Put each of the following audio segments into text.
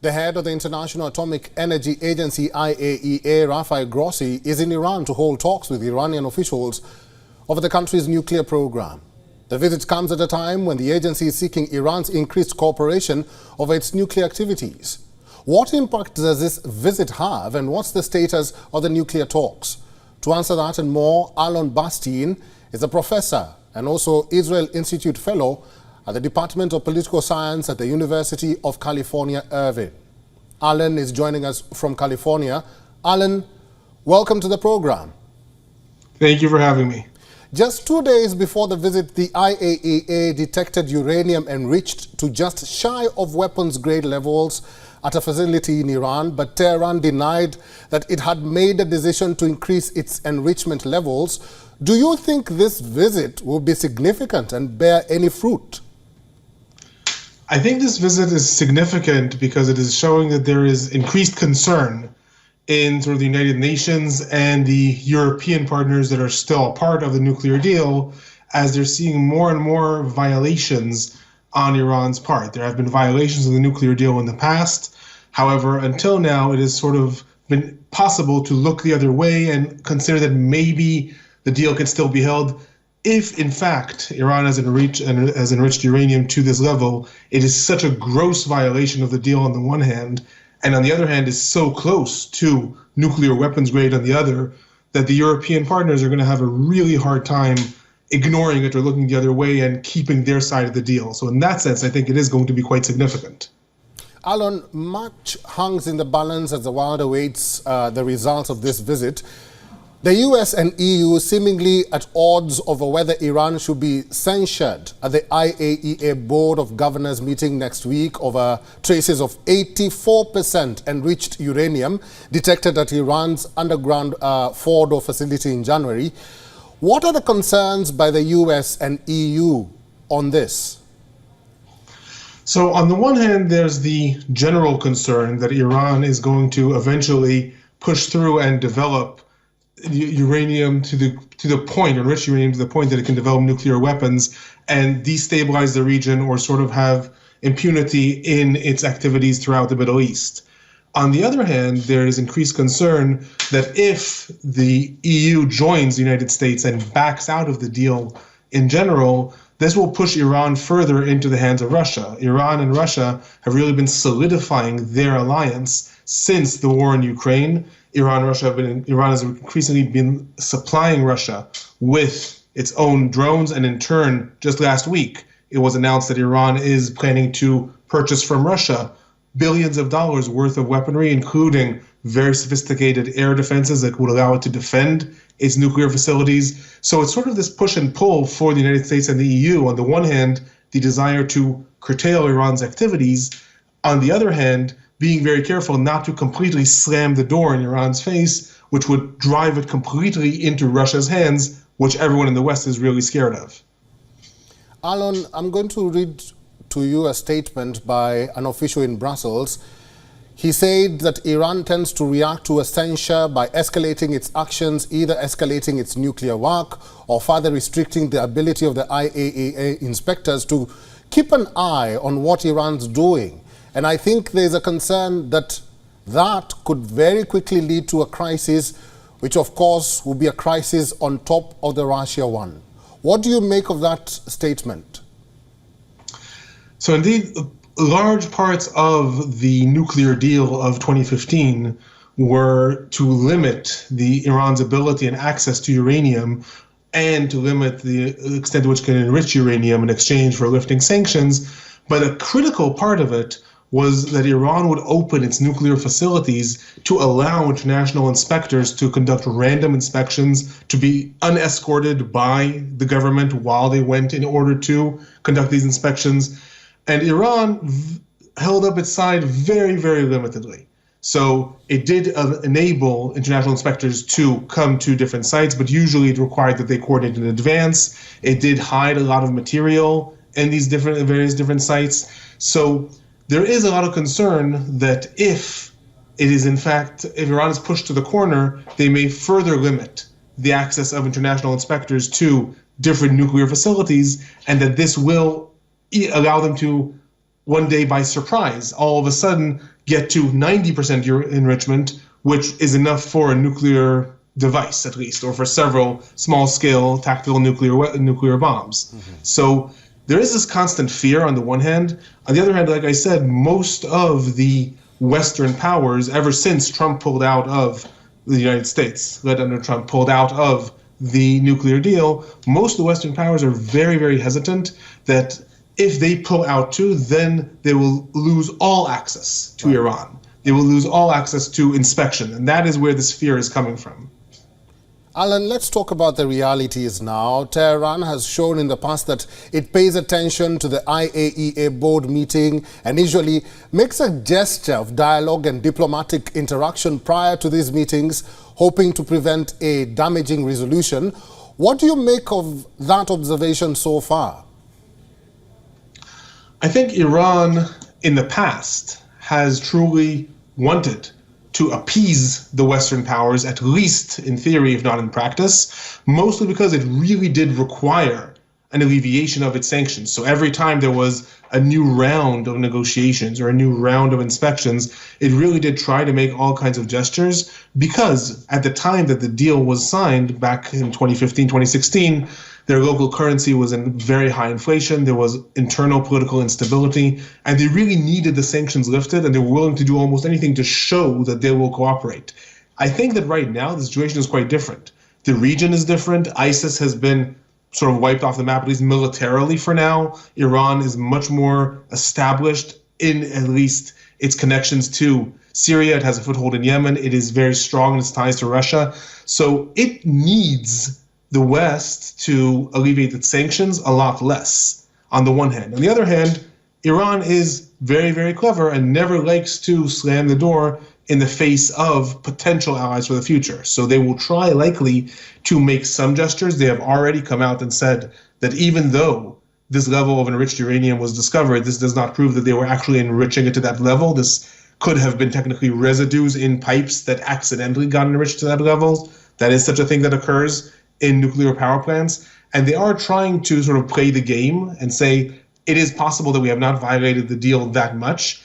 The head of the International Atomic Energy Agency, IAEA, Rafael Grossi, is in Iran to hold talks with Iranian officials over the country's nuclear program. The visit comes at a time when the agency is seeking Iran's increased cooperation over its nuclear activities. What impact does this visit have, and what's the status of the nuclear talks? To answer that and more, Alon Bastian is a professor and also Israel Institute Fellow at the Department of Political Science at the University of California, Irvine. Alan is joining us from California. Alan, welcome to the program. Thank you for having me. Just 2 days before the visit, the IAEA detected uranium enriched to just shy of weapons-grade levels at a facility in Iran, but Tehran denied that it had made a decision to increase its enrichment levels. Do you think this visit will be significant and bear any fruit? I think this visit is significant because it is showing that there is increased concern in sort of the United Nations and the European partners that are still a part of the nuclear deal, as they're seeing more and more violations on Iran's part. There have been violations of the nuclear deal in the past. However, until now, it has sort of been possible to look the other way and consider that maybe the deal can still be held. If, in fact, Iran has enriched uranium to this level, it is such a gross violation of the deal on the one hand, and on the other hand is so close to nuclear weapons grade on the other, that the European partners are going to have a really hard time ignoring it or looking the other way and keeping their side of the deal. So in that sense, I think it is going to be quite significant. Alon, much hangs in the balance as the world awaits the results of this visit. The US and EU seemingly at odds over whether Iran should be censured at the IAEA Board of Governors meeting next week over traces of 84% enriched uranium detected at Iran's underground Fordo facility in January. What are the concerns by the US and EU on this? So on the one hand, there's the general concern that Iran is going to eventually push through and develop uranium to the point, enrich uranium to the point that it can develop nuclear weapons and destabilize the region or sort of have impunity in its activities throughout the Middle East. On the other hand, there is increased concern that if the EU joins the United States and backs out of the deal in general, this will push Iran further into the hands of Russia. Iran and Russia have really been solidifying their alliance since the war in Ukraine. Iran has increasingly been supplying Russia with its own drones, and in turn, just last week, it was announced that Iran is planning to purchase from Russia billions of dollars worth of weaponry, including very sophisticated air defenses that would allow it to defend its nuclear facilities. So it's sort of this push and pull for the United States and the EU. On the one hand, the desire to curtail Iran's activities. On the other hand, being very careful not to completely slam the door in Iran's face, which would drive it completely into Russia's hands, which everyone in the West is really scared of. Alon, I'm going to read to you a statement by an official in Brussels. He said that Iran tends to react to a censure by escalating its actions, either escalating its nuclear work or further restricting the ability of the IAEA inspectors to keep an eye on what Iran's doing. And I think there's a concern that that could very quickly lead to a crisis, which of course will be a crisis on top of the Russia one. What do you make of that statement? So indeed, large parts of the nuclear deal of 2015 were to limit Iran's ability and access to uranium and to limit the extent to which it can enrich uranium in exchange for lifting sanctions. But a critical part of it was that Iran would open its nuclear facilities to allow international inspectors to conduct random inspections, to be unescorted by the government while they went in order to conduct these inspections. And Iran held up its side very, very limitedly. So it did enable international inspectors to come to different sites, but usually it required that they coordinate in advance. It did hide a lot of material in these various different sites. So there is a lot of concern that if Iran is pushed to the corner, they may further limit the access of international inspectors to different nuclear facilities, and that this will allow them to one day by surprise, all of a sudden get to 90% enrichment, which is enough for a nuclear device, at least, or for several small-scale tactical nuclear bombs. So there is this constant fear on the one hand. On the other hand, like I said, most of the Western powers, ever since Trump pulled out of the United States, led under Trump, pulled out of the nuclear deal, most of the Western powers are very, very hesitant that if they pull out too, then they will lose all access to Iran. They will lose all access to inspection. And that is where this fear is coming from. Alan, let's talk about the realities now. Tehran has shown in the past that it pays attention to the IAEA board meeting and usually makes a gesture of dialogue and diplomatic interaction prior to these meetings, hoping to prevent a damaging resolution. What do you make of that observation so far? I think Iran in the past has truly wanted to appease the Western powers, at least in theory, if not in practice, mostly because it really did require an alleviation of its sanctions. So every time there was a new round of negotiations or a new round of inspections, it really did try to make all kinds of gestures, because at the time that the deal was signed back in 2015, 2016, their local currency was in very high inflation, there was internal political instability, and they really needed the sanctions lifted, and they were willing to do almost anything to show that they will cooperate. I think that right now the situation is quite different. The region is different. ISIS has been sort of wiped off the map, at least militarily for now. Iran is much more established in at least its connections to Syria. It has a foothold in Yemen. It is very strong in its ties to Russia. So it needs the West to alleviate its sanctions a lot less, on the one hand. On the other hand, Iran is very, very clever and never likes to slam the door in the face of potential allies for the future. So they will try likely to make some gestures. They have already come out and said that even though this level of enriched uranium was discovered, this does not prove that they were actually enriching it to that level. This could have been technically residues in pipes that accidentally got enriched to that level. That is such a thing that occurs in nuclear power plants. And they are trying to sort of play the game and say, it is possible that we have not violated the deal that much.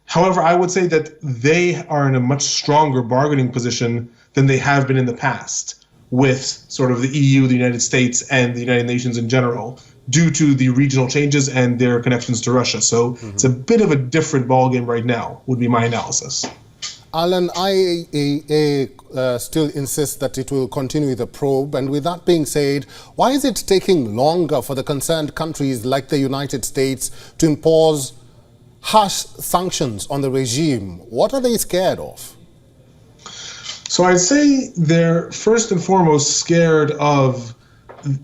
However, I would say that they are in a much stronger bargaining position than they have been in the past with sort of the EU, the United States, and the United Nations in general, due to the regional changes and their connections to Russia. So it's a bit of a different ballgame right now, would be my analysis. Alan, IAEA still insists that it will continue the probe. And with that being said, why is it taking longer for the concerned countries like the United States to impose harsh sanctions on the regime? What are they scared of? So I'd say they're first and foremost scared of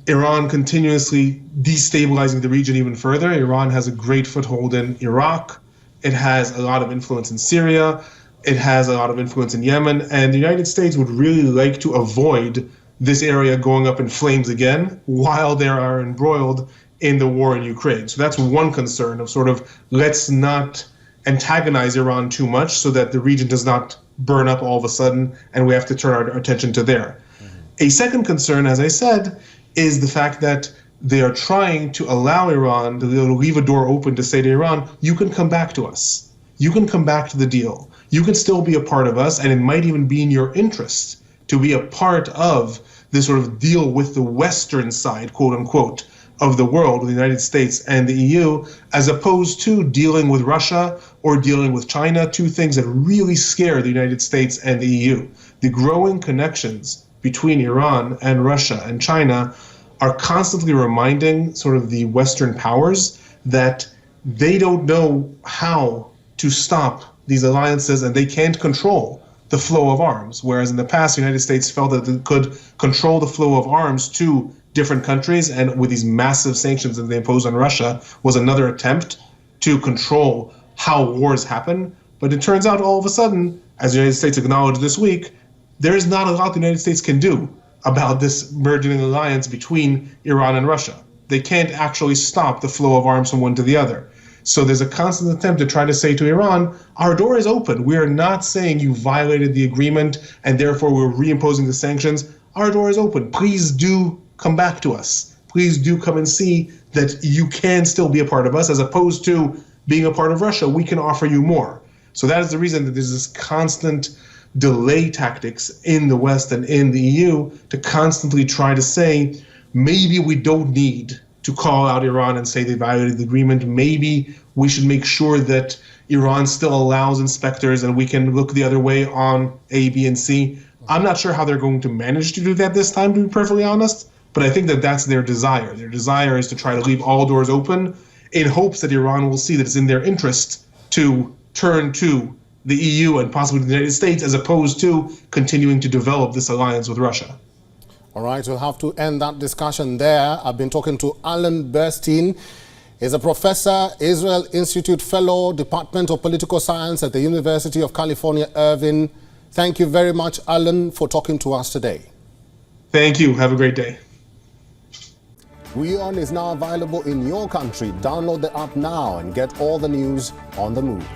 Iran continuously destabilizing the region even further. Iran has a great foothold in Iraq. It has a lot of influence in Syria. It has a lot of influence in Yemen. And the United States would really like to avoid this area going up in flames again while they are embroiled in the war in Ukraine. So that's one concern of sort of, let's not antagonize Iran too much so that the region does not burn up all of a sudden and we have to turn our attention to there. A second concern, as I said, is the fact that they are trying to allow Iran, to leave a door open to say to Iran, you can come back to us. You can come back to the deal. You can still be a part of us, and it might even be in your interest to be a part of this sort of deal with the Western side, quote unquote, of the world, with the United States and the EU, as opposed to dealing with Russia or dealing with China, two things that really scare the United States and the EU. The growing connections between Iran and Russia and China are constantly reminding sort of the Western powers that they don't know how to stop these alliances and they can't control the flow of arms. Whereas in the past, the United States felt that it could control the flow of arms to different countries, and with these massive sanctions that they imposed on Russia was another attempt to control how wars happen. But it turns out all of a sudden, as the United States acknowledged this week, there is not a lot the United States can do about this merging alliance between Iran and Russia. They can't actually stop the flow of arms from one to the other. So there's a constant attempt to try to say to Iran, our door is open. We are not saying you violated the agreement and therefore we're reimposing the sanctions. Our door is open. Please do come back to us. Please do come and see that you can still be a part of us, as opposed to being a part of Russia, we can offer you more. So that is the reason that there's this constant delay tactics in the West and in the EU to constantly try to say, maybe we don't need to call out Iran and say they violated the agreement. Maybe we should make sure that Iran still allows inspectors and we can look the other way on A, B, and C. I'm not sure how they're going to manage to do that this time, to be perfectly honest, but I think that that's their desire. Their desire is to try to leave all doors open in hopes that Iran will see that it's in their interest to turn to the EU and possibly the United States as opposed to continuing to develop this alliance with Russia. All right, we'll have to end that discussion there. I've been talking to Alan Burstein. He's a professor, Israel Institute Fellow, Department of Political Science at the University of California, Irvine. Thank you very much, Alan, for talking to us today. Thank you. Have a great day. WION is now available in your country. Download the app now and get all the news on the move.